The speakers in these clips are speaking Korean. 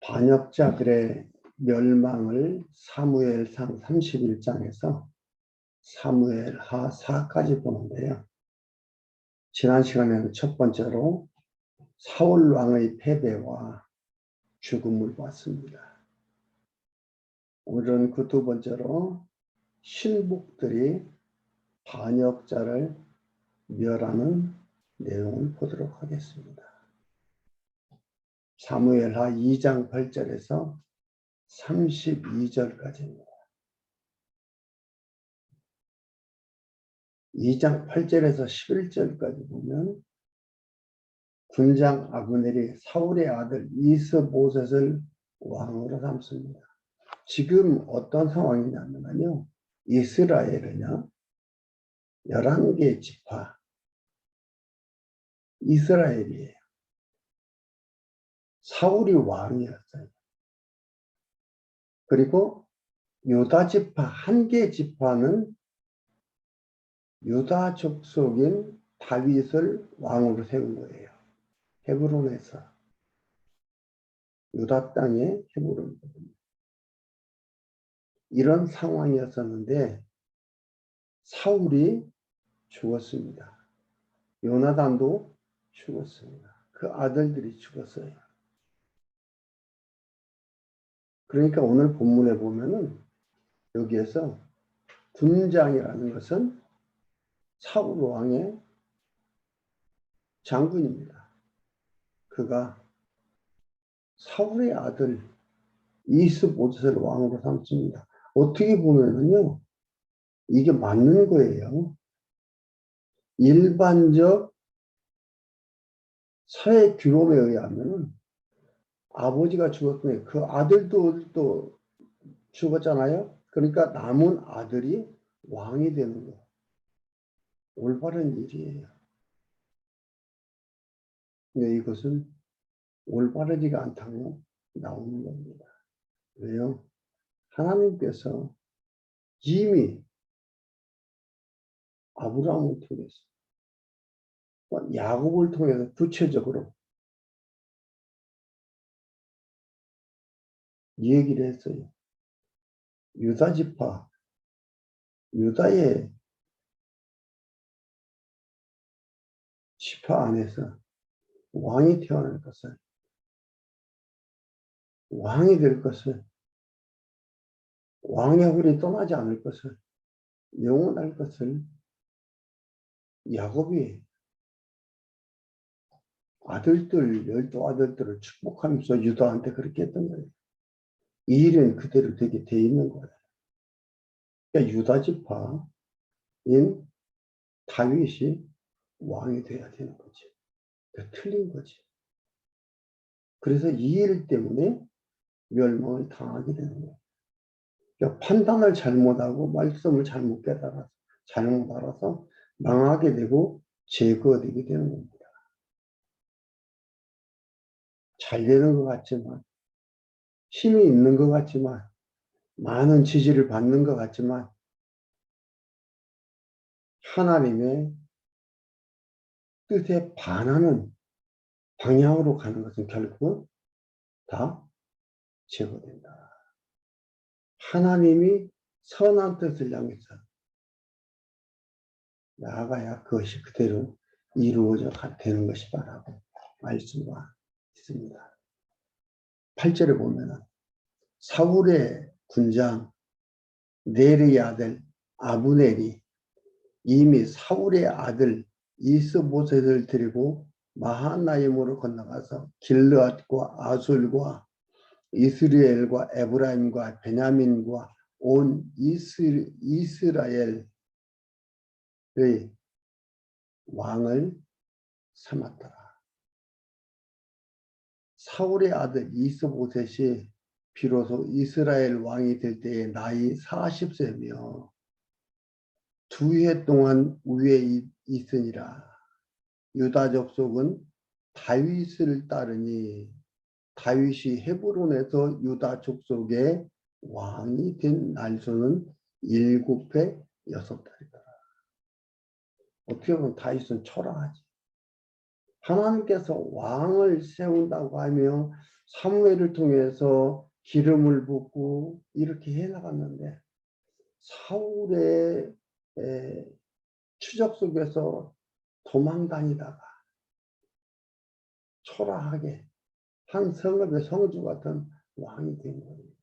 반역자들의 멸망을 사무엘상 31장에서 사무엘하 4까지 보는데요. 지난 시간에는 첫 번째로 사울 왕의 패배와 죽음을 봤습니다. 오늘은 그 두 번째로 신복들이 반역자를 멸하는 내용을 보도록 하겠습니다. 사무엘하 2장 8절에서 32절까지입니다. 2장 8절에서 11절까지 보면 군장 아브넬이 사울의 아들 이스보셋을 왕으로 삼습니다. 지금 어떤 상황이냐면요, 이스라엘은요 11개 지파 이스라엘이에요. 사울이 왕이었어요. 그리고 유다 지파 1개 지파는 유다 족속인 다윗을 왕으로 세운 거예요. 헤브론에서. 유다 땅의 헤브론이거든요. 이런 상황이었었는데 사울이 죽었습니다. 요나단도 죽었습니다. 그 아들들이 죽었어요. 그러니까 오늘 본문에 보면은 여기에서 군장이라는 것은 사울 왕의 장군입니다. 그가 사울의 아들 이스보셋을 왕으로 삼습니다. 어떻게 보면은요, 이게 맞는 거예요. 일반적 서해 규범에 의하면 아버지가 죽었더니 그 아들도 또 죽었잖아요. 그러니까 남은 아들이 왕이 되는 거. 올바른 일이에요. 근데 이것은 올바르지가 않다고 나오는 겁니다. 왜요? 하나님께서 이미 아브라함을 통해서 야곱을 통해서 구체적으로 이 얘기를 했어요. 유다 지파, 유다의 지파 안에서 왕이 태어날 것을, 왕이 될 것을, 왕의 홀이 떠나지 않을 것을, 영원할 것을 야곱이 아들들, 12아들들을 축복하면서 유다한테 그렇게 했던 거예요. 이 일은 그대로 되게 돼 있는 거예요. 그러니까 유다 지파인 다윗이 왕이 돼야 되는 거지. 그러니까 틀린 거지. 그래서 이 일 때문에 멸망을 당하게 되는 거예요. 그러니까 판단을 잘못하고 말씀을 잘못 깨달아서 잘못 알아서 망하게 되고 제거되게 되는 겁니다. 잘 되는 것 같지만, 힘이 있는 것 같지만, 많은 지지를 받는 것 같지만 하나님의 뜻에 반하는 방향으로 가는 것은 결국은 다 제거된다. 하나님이 선한 뜻을 향해서 나아가야 그것이 그대로 이루어져 되는 것이다라고 말씀과 있습니다. 8절에 보면은 사울의 군장 네리의 아들 아브넬이 이미 사울의 아들 이스보셋을 데리고 마하나임으로 건너가서 길르앗과 아술과 이스라엘과 에브라임과 베냐민과 온 이스라엘의 왕을 삼았더라. 사울의 아들 이스보셋이 비로소 이스라엘 왕이 될 때에 나이 40세며 2해 동안 위에 있으니라. 유다 족속은 다윗을 따르니 다윗이 헤브론에서 유다 족속의 왕이 된 날수는 7배 6달이더라. 어떻게 보면 다윗은 초라하지. 하나님께서 왕을 세운다고 하며 사무엘을 통해서 기름을 붓고 이렇게 해나갔는데 사울의 추적 속에서 도망 다니다가 초라하게 한 성읍의 성주 같은 왕이 된 거예요.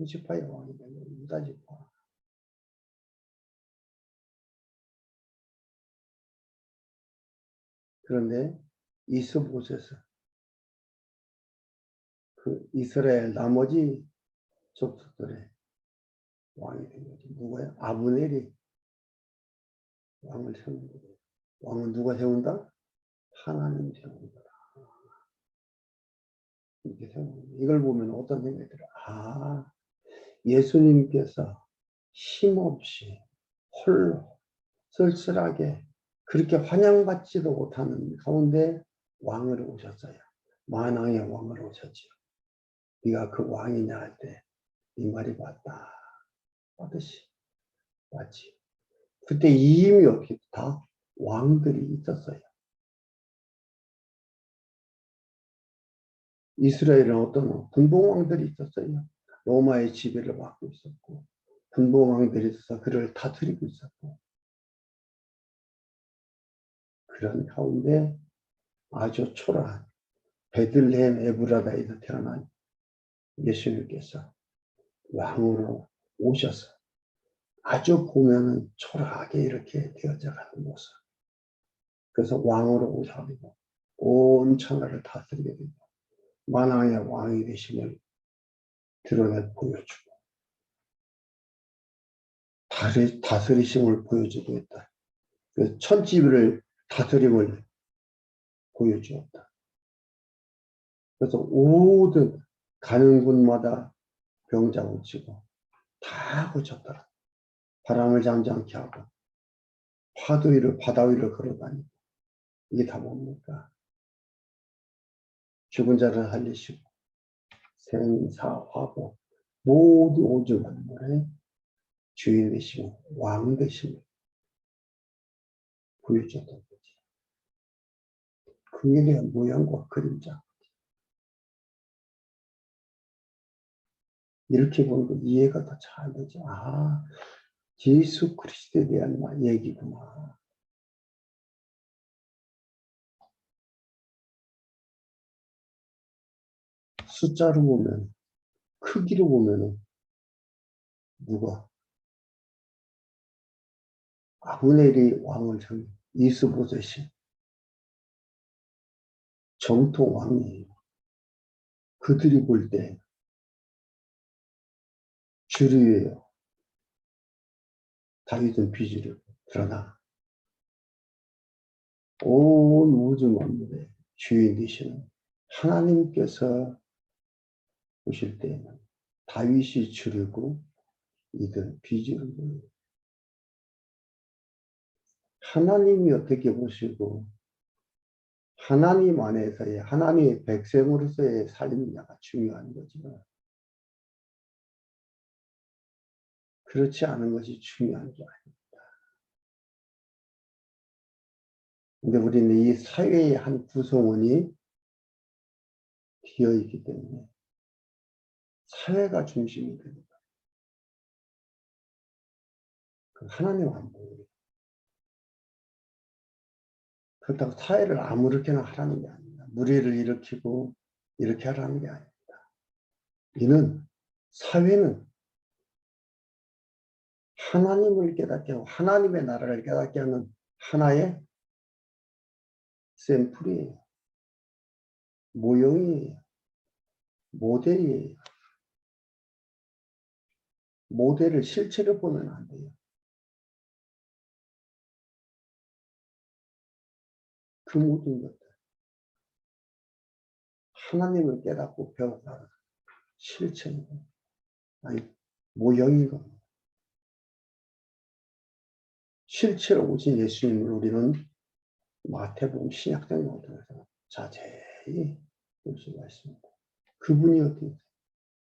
지파의 왕이 된 거예요. 유다 지파. 그런데 이스보셋은 그 이스라엘 나머지 족속들의 왕이 된 거죠. 누가요? 아브넬이 왕을 세운 거예요. 왕은 누가 세운다? 하나님 세운다. 이렇게 세우는 거예요. 이걸 보면 어떤 생각이 들어요? 아, 예수님께서 힘없이 홀로 쓸쓸하게 그렇게 환영받지도 못하는 가운데 왕으로 오셨어요. 만왕의 왕으로 오셨지요. 네가 그 왕이냐 할 때 이 말이 맞다 하듯이 맞지. 그때 이미 어떻게 다 왕들이 있었어요. 이스라엘은 어떤 군봉왕들이 있었어요. 로마의 지배를 받고 있었고 군봉왕들이 있어서 그를 다스리고 있었고 그런 가운데 아주 초라한 베들레헴 에브라다에서 태어난 예수님께서 왕으로 오셔서 아주 보면은 초라하게 이렇게 되어져 가는 모습. 그래서 왕으로 오셔가지고 온 천하를 다스리게 되고 만왕의 왕이 되심을 드러내 보여주고 다스리심을 보여주고 있다. 그 천지를 다스림을 보여주었다. 그래서 모든 가는 곳마다 병자 고치고 다 고쳤더라. 바람을 잠잠케 하고 파도 위를 바다 위를 걸어다니고 이게 다 뭡니까? 죽은 자를 살리시고 생사화복 모두 오주 만물의 주인 되시고 왕 되심을 보여줬던 거지. 그에 대한 모양과 그림자. 이렇게 보는 거 이해가 더 잘 되죠. 아, 예수 그리스도에 대한 얘기구나. 숫자로 보면, 크기로 보면은 누가 아브넬이 왕을 정 이스보셋이 정통 왕이에요. 그들이 볼 때 주류예요. 다윗은 비주류. 그러나 온 우주 만물의 주인 되시는 하나님께서 보실 때에는 다윗이 주류고 이들 비주류예요. 하나님이 어떻게 보시고 하나님 안에서의 하나님의 백성으로서의 삶이냐가 중요한 거죠. 그렇지 않은 것이 중요한 게 아닙니다. 근데 우리는 이 사회의 한 구성원이 되어 있기 때문에 사회가 중심이 됩니다. 하나님 안 보여요. 그렇다고 사회를 아무렇게나 하라는 게 아닙니다. 무리를 일으키고 이렇게 하라는 게 아닙니다. 이는 사회는 하나님을 깨닫게 하고 하나님의 나라를 깨닫게 하는 하나의 샘플이에요. 모형이에요. 모델이에요. 모델을 실체를 보면 안 돼요. 그 모든 것들 하나님을 깨닫고 배워가는 실체인 겁니다. 아니 모형인 겁니다. 실체로 오신 예수님을 우리는 마태복음 신약성경을 통해서 자세히 볼 수가 있습니다. 그분이 어떻게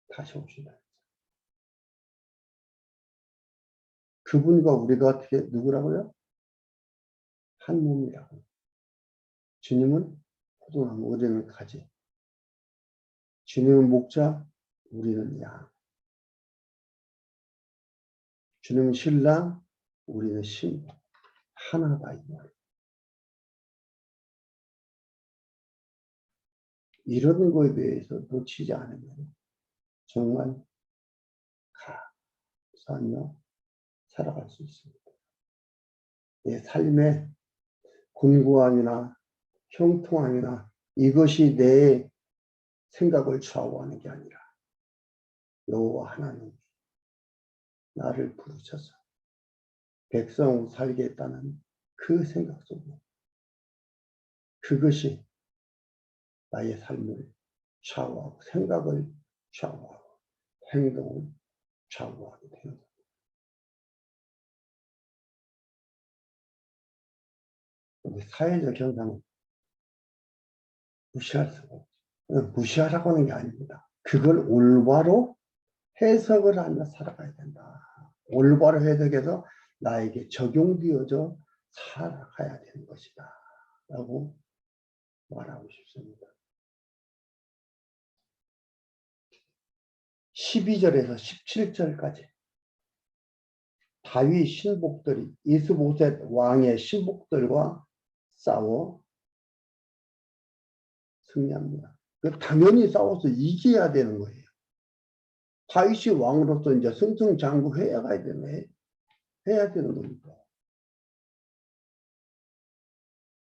다시 오신다. 그분과 우리가 어떻게 누구라고요? 한 몸이라고. 주님은 포도나무, 우리는 가지. 주님은 목자, 우리는 양. 주님은 신랑, 우리는 신. 하나다 이 말. 이런 거에 대해서 놓치지 않으면 정말 감사하며 살아갈 수 있습니다. 내 삶의 곤고함이나 형통함이나 이것이 내 생각을 좌우하는 게 아니라 여호와 하나님이 나를 부르셔서 백성 살게 했다는 그 생각 속에 그것이 나의 삶을 좌우하고 생각을 좌우하고 행동을 좌우하게 되는 겁니다. 근데 사회적 현상은 무시할 수가 없죠. 무시하라고 하는 게 아닙니다. 그걸 올바로 해석을 하며 살아가야 된다. 올바로 해석해서 나에게 적용되어져 살아가야 되는 것이다. 라고 말하고 싶습니다. 12절에서 17절까지 다윗 신복들이 이스보셋 왕의 신복들과 싸워 승리합니다. 당연히 싸워서 이겨야 되는 거예요. 다윗이 왕으로서 이제 승승장구해야 되네. 해야 되는 겁니다.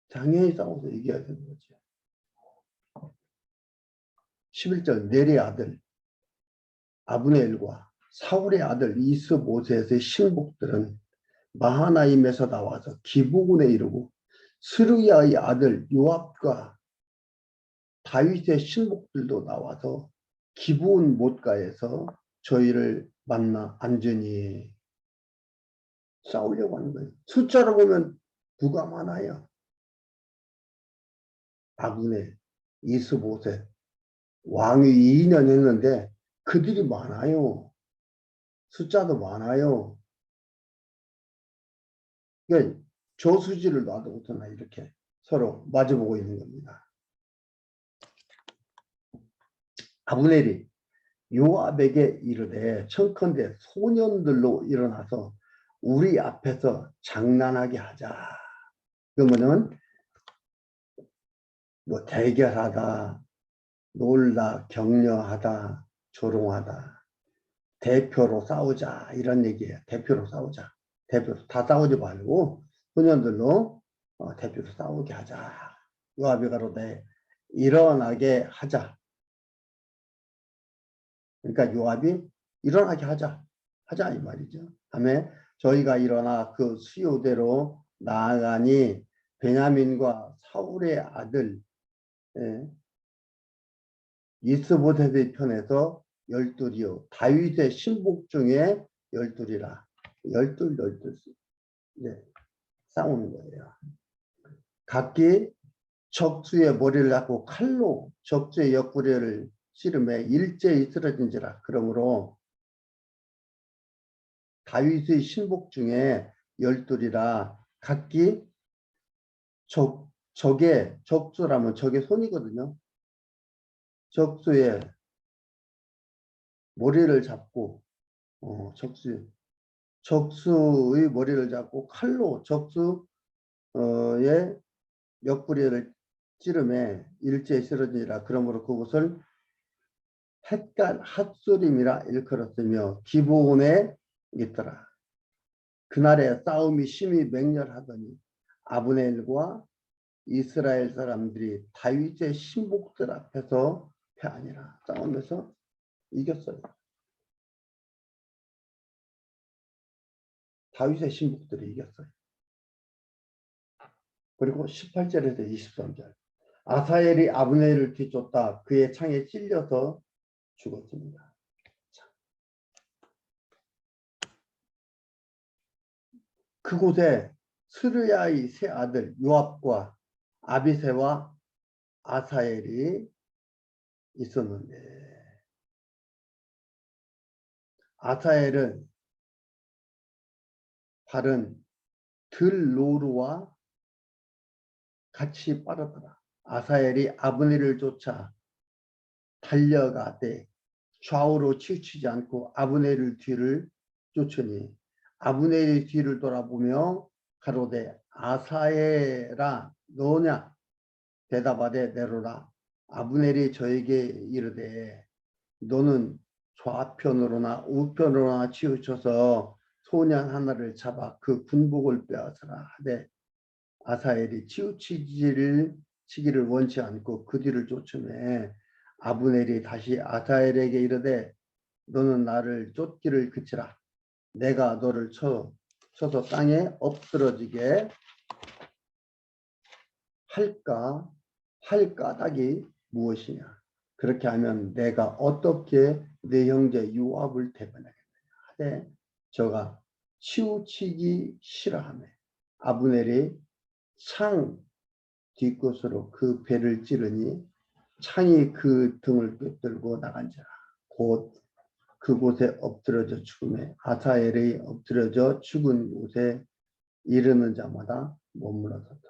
당연히 싸워서 이겨야 되는 거죠. 11절 네리의 아들 아브넬과 사울의 아들 이스보셋의 신복들은 마하나임에서 나와서 기브온에 이르고 스루야의 아들 요압과 다윗의 신복들도 나와서 기브온 못가에서 저희를 만나 안전히 싸우려고 하는 거예요. 숫자로 보면 누가 많아요? 아브넬, 이스보셋, 왕위 2년 했는데 그들이 많아요. 숫자도 많아요. 그러니까 저수지를 놔두고서나 이렇게 서로 마주보고 있는 겁니다. 아브넬이 요압에게 이르되 청컨대 소년들로 일어나서 우리 앞에서 장난하게 하자. 그러면은 뭐 대결하다, 놀다, 격려하다, 조롱하다, 대표로 싸우자 이런 얘기예요. 대표로 싸우자. 대표로 다 싸우지 말고 소년들로 대표로 싸우게 하자. 요압이 가로되 일어나게 하자. 그러니까 요압이 일어나게 하자 이 말이죠. 다음에 저희가 일어나 그 수요대로 나아가니 베냐민과 사울의 아들 이스보셋의 편에서 12이요 다윗의 신복 중에 12이라 12 네, 싸우는 거예요. 각기 적수의 머리를 잡고 칼로 적수의 옆구리를 씨름에 일제히 쓰러진지라. 그러므로 다윗의 신복 중에 12이라 각기 적의 적수라면 적의 손이거든요. 적수의 머리를 잡고 적수의 머리를 잡고 칼로 적수의 옆구리를 찌름에 일제히 쓰러지니라. 그러므로 그곳을 헷간 핫소림이라 일컬었으며 기브온에 있더라. 그날에 싸움이 심히 맹렬하더니 아브넬과 이스라엘 사람들이 다윗의 신복들 앞에서 패하니라. 싸우면서 이겼어요. 다윗의 신복들이 이겼어요. 그리고 18절에서 23절 아사엘이 아브넬을 뒤쫓다 그의 창에 찔려서 죽었습니다. 그곳에 스르야의 세 아들 요압과 아비새와 아사엘이 있었는데 아사엘은 발은 들노루와 같이 빠르더라. 아사엘이 아브넬을 쫓아 달려가되 좌우로 치우치지 않고 아브넬의 뒤를 쫓으니 아브넬의 뒤를 돌아보며 가로되 아사엘아 너냐 대답하되 내로라. 아브넬이 저에게 이르되 너는 좌편으로나 우편으로나 치우쳐서 소년 하나를 잡아 그 군복을 빼앗으라 하되 아사엘이 치기를 원치 않고 그 뒤를 쫓으매 아브넬이 다시 아사엘에게 이르되 너는 나를 쫓기를 그치라. 내가 너를 쳐서 땅에 엎드러지게 할까 할 까닭이 무엇이냐. 그렇게 하면 내가 어떻게 내 형제 요압을 대변하겠느냐 하되 저가 치우치기 싫어하며 아브넬이 창 뒷것으로 그 배를 찌르니 창이 그 등을 꿰뚫고 나간지라. 곧 그곳에 엎드러져 죽음에 아사엘이 엎드러져 죽은 곳에 이르는 자마다 머물렀었다.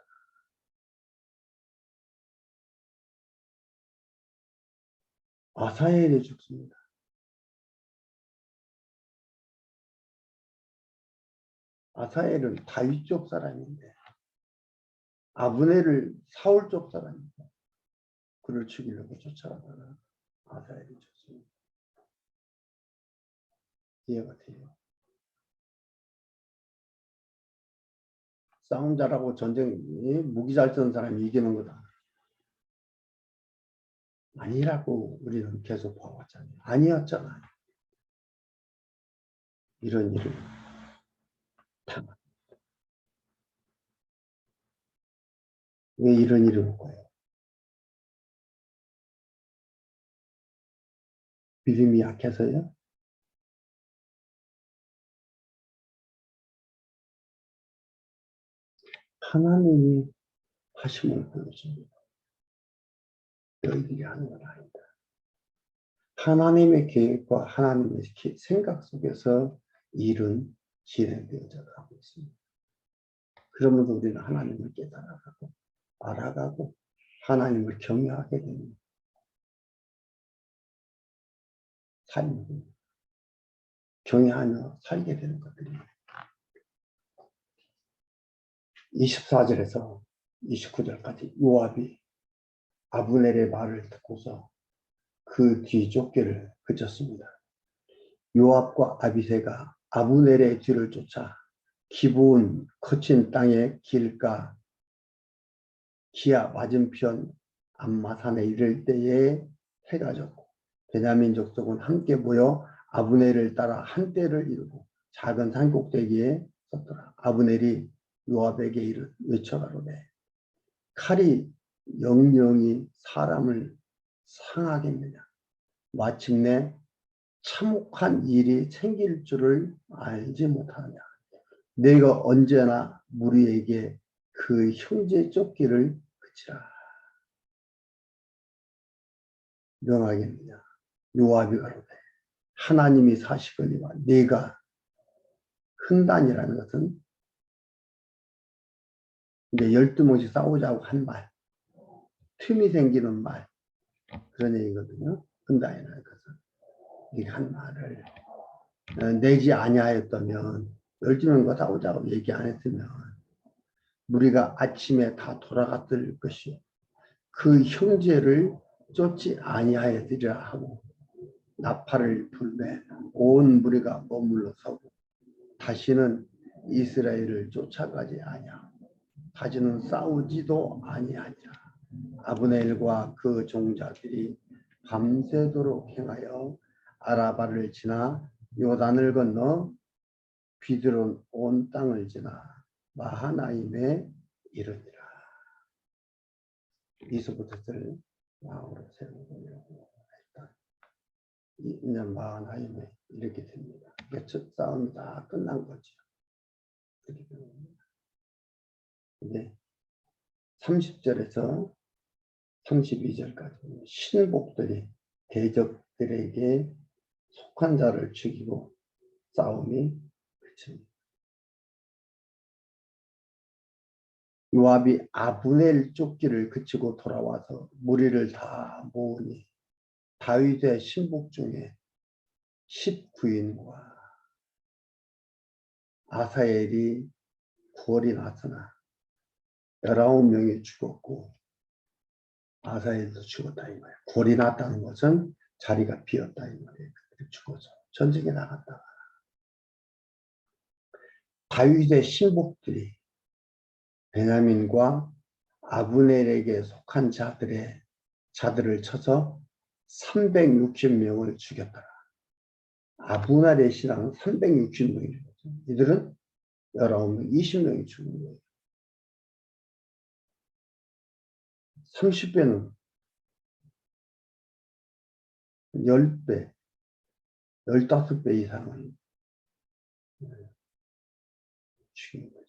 아사엘이 죽습니다. 아사엘은 다윗 쪽 사람인데 아브넬을 사울 쪽 사람인데 그를 죽이려고 쫓아가다가 아사엘이 죽습니다. 이해가 돼요? 싸움 잘하고 전쟁 무기 잘 쓰는 사람이 이기는 거다. 아니라고 우리는 계속 봐왔잖아요. 아니었잖아요. 이런 일을 당한. 왜 이런 일이 올 거예요? 믿음이 약해서요? 하나님이 하심을 보여줍니다. 너희들이 하는 건 아니다. 하나님의 계획과 하나님의 생각 속에서 일은 진행되어져 가고 있습니다. 그러면서 우리는 하나님을 깨달아가고 알아가고 하나님을 경외하게 되는 삶입니다. 경외하며 살게 되는 것들입니다. 24절에서 29절까지 요압이 아브넬의 말을 듣고서 그 뒤 쫓기를 그쳤습니다. 요압과 아비새가 아브넬의 뒤를 쫓아 기브온 거친 땅의 길가 기아 맞은편 암마산에 이를 때에 해가 졌고 베냐민 족속은 함께 모여 아브넬을 따라 한때를 이루고 작은 산 꼭대기에 섰더라. 아브넬이 요압에게 외쳐가로되 칼이 영영이 사람을 상하겠느냐. 마침내 참혹한 일이 생길 줄을 알지 못하느냐. 내가 언제나 무리에게 그 형제 쫓기를 그치라. 명하겠느냐. 요압이 가로되 하나님이 사시거니와 내가 흥단이라는 것은 이제 12명씩 싸우자고 한 말, 틈이 생기는 말, 그런 얘기거든요. 흥단이라는 것은 이 한 말을 내지 아니하였다면 12명과 싸우자고 얘기 안 했으면 우리가 아침에 다 돌아갔을 것이요 그 형제를 쫓지 아니하였으리라 하고 나팔을 불매 온 무리가 머물러 서고 다시는 이스라엘을 쫓아가지 아니하고 다시는 싸우지도 아니하니라. 아브넬과 그 종자들이 밤새도록 행하여 아라바를 지나 요단을 건너 비드론 온 땅을 지나 마하나임에 이르니라. 이스보셋을 왕으로 세우고 했다. 이제 마하나임에 이렇게 됩니다. 첫 싸움이 다 끝난 거죠. 그렇게 됩니다. 근데 30절에서 32절까지 신복들이 대적들에게 속한 자를 죽이고 싸움이 그칩니다. 요압이 아브넬 쫓기를 그치고 돌아와서 무리를 다 모으니 다윗의 신복 중에 19인과 아사엘이 구월이 났으나 19명이 죽었고 아사엘도 죽었다 이 말이에요. 구월이 났다는 것은 자리가 비었다 이 말이에요. 그들이 죽어서 전쟁에 나갔다가 다윗의 신복들이 베냐민과 아브넬에게 속한 자들을 쳐서 360명을 죽였더라. 아브넬의 신앙은 360명이 죽었죠. 이들은 19명, 20명이 죽은 거예요. 30배는 10배, 15배 이상은 죽인 거죠.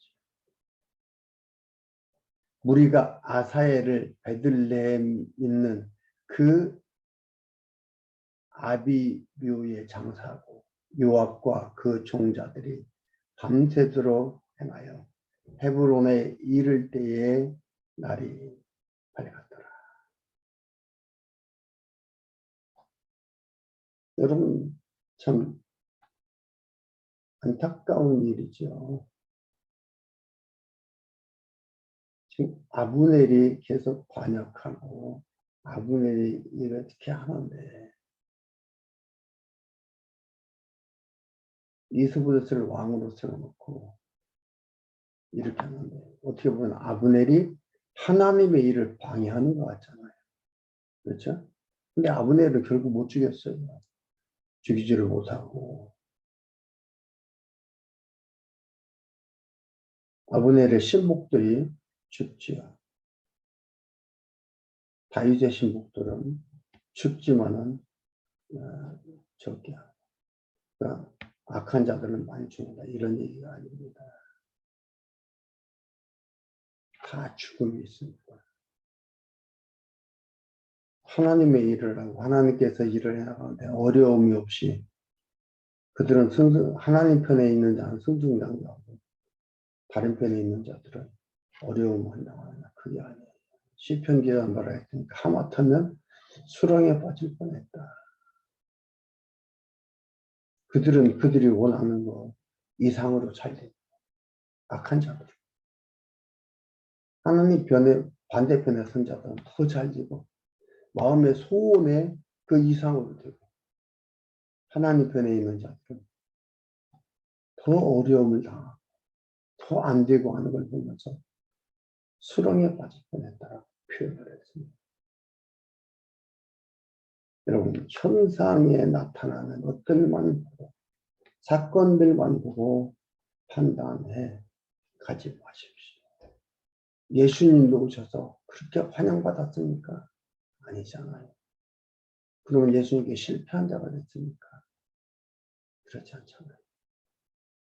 무리가 아사엘을 베들레헴 있는 그 아비묘에 장사하고 요압과 그 종자들이 밤새도록 행하여 헤브론에 이를 때에 날이 밝았더라. 여러분 참 안타까운 일이죠. 지금 아브넬이 계속 관역하고 아브넬이 이렇게 하는데 이스보셋을 왕으로 세워놓고 이렇게 하는데 어떻게 보면 아브넬이 하나님의 일을 방해하는 것 같잖아요. 그렇죠? 근데 아브넬을 결국 못 죽였어요. 죽이지를 못하고 아브넬의 신복들이 죽지요. 다윗의 신복들은 죽지만은 적게 그러니까 악한 자들은 많이 죽는다 이런 얘기가 아닙니다. 다 죽음이 있습니다. 하나님의 일을 하고 하나님께서 일을 해나가는데 어려움이 없이 그들은 하나님 편에 있는 자는 승승장구하고 다른 편에 있는 자들은 어려움을 당하느냐 그게 아니에요. 시편 기자가 뭐라 했으니까 하마터면 수렁에 빠질 뻔했다. 그들은 그들이 원하는 거 이상으로 살립니다. 악한 자들. 하나님 편에 반대편에 선 자들은 더 잘지고 마음의 소원에 그 이상으로 되고 하나님 편에 있는 자들은 더 어려움을 당하고 더 안 되고 하는 걸 보면서 수렁에 빠질 뻔했다라고 표현을 했습니다. 여러분 현상에 나타나는 것들만 보고 사건들만 보고 판단해 가지 마십시오. 예수님도 오셔서 그렇게 환영받았습니까? 아니잖아요. 그러면 예수님께 실패한 자가 됐습니까? 그렇지 않잖아요.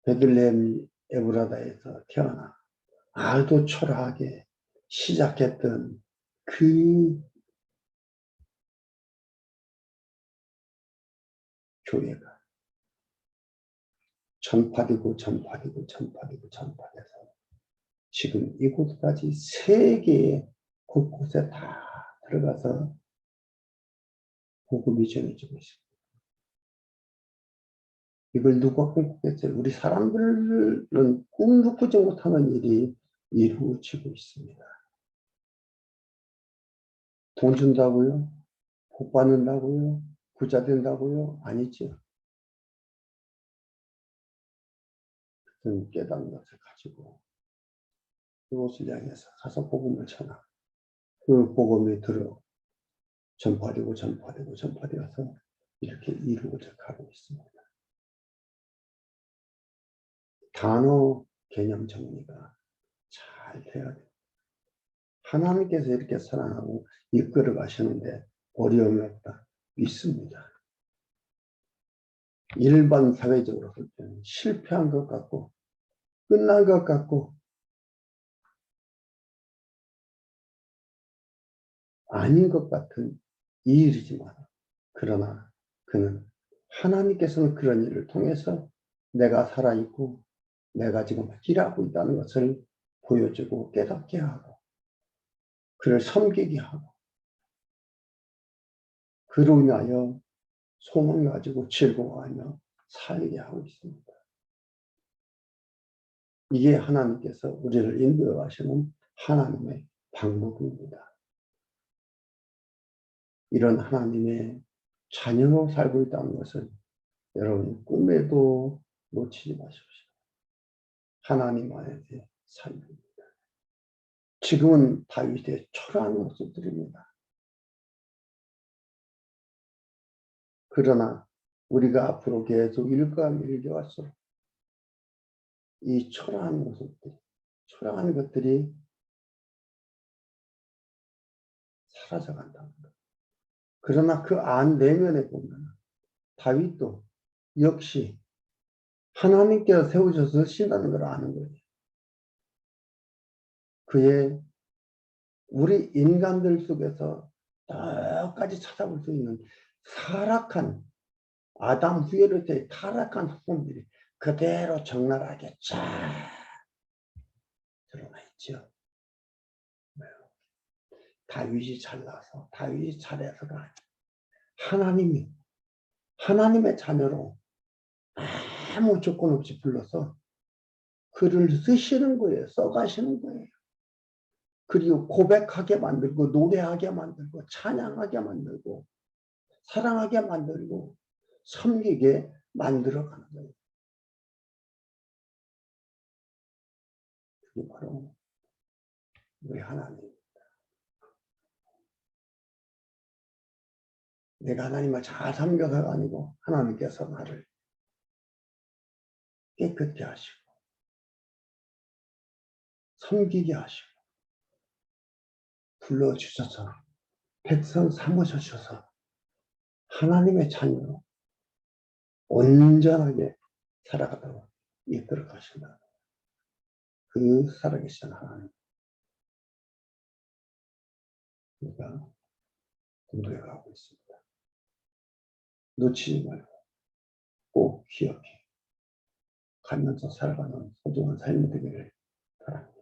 베들레헴 에브라다에서 태어나 아주 초라하게 시작했던 그 교회가 전파되고 전파돼서 지금 이곳까지 세계 곳곳에 다 들어가서 복음이 전해지고 있습니다. 이걸 누가 꿈꾸겠어요? 우리 사람들은 꿈도 꾸지 못하는 일이 이루어지고 있습니다. 돈 준다고요? 복 받는다고요? 부자 된다고요? 아니죠. 그런 깨달은 것을 가지고 그곳을 향해서 가서 복음을 전하. 그 복음이 전파되어서 이렇게 이루어져 가고 있습니다. 단어 개념 정리가 잘 돼야 돼요. 하나님께서 이렇게 사랑하고 이끌어 가시는데 어려움이 없다. 있습니다. 일반 사회적으로 볼 때는 실패한 것 같고 끝난 것 같고 아닌 것 같은 이 일이지만 그러나 그는 하나님께서는 그런 일을 통해서 내가 살아있고 내가 지금 일하고 있다는 것을 보여주고 깨닫게 하고 그를 섬기게 하고 그로 인하여 소망을 가지고 즐거워하며 살게 하고 있습니다. 이게 하나님께서 우리를 인도해 가시는 하나님의 방법입니다. 이런 하나님의 자녀로 살고 있다는 것을 여러분 꿈에도 놓치지 마십시오. 하나님 안에서 살입니다. 지금은 다윗의 초라한 모습들입니다. 그러나 우리가 앞으로 계속 읽어갈수록 이 초라한 모습들, 초라한 것들이 사라져간다는 것. 그러나 그 안 내면에 보면 다윗도 역시 하나님께서 세우셔서 신다는 걸 아는 거예요. 그의 우리 인간들 속에서 똑같이 찾아볼 수 있는 타락한 아담 후에로부터의 타락한 학문들이 그대로 적나라하게 쫙 드러나 있죠. 다윗이 잘나서 다윗이 잘해서가 아니라 하나님의 자녀로 아무 조건 없이 불러서 글을 쓰시는 거예요. 써가시는 거예요. 그리고 고백하게 만들고 노래하게 만들고 찬양하게 만들고 사랑하게 만들고 섬기게 만들어가는 거예요. 그게 바로 우리 하나님. 내가 하나님을 잘 섬겨서가 아니고 하나님께서 나를 깨끗게 하시고 섬기게 하시고 불러주셔서 백성 삼으셔서 하나님의 자녀로 온전하게 살아가도록 이끌어 가신다. 그 살아계신 하나님 우리가 공부해 가고 있습니다. 놓치지 말고 꼭 기억해 가면서 살아가는 소중한 삶이 되기를 바랍니다.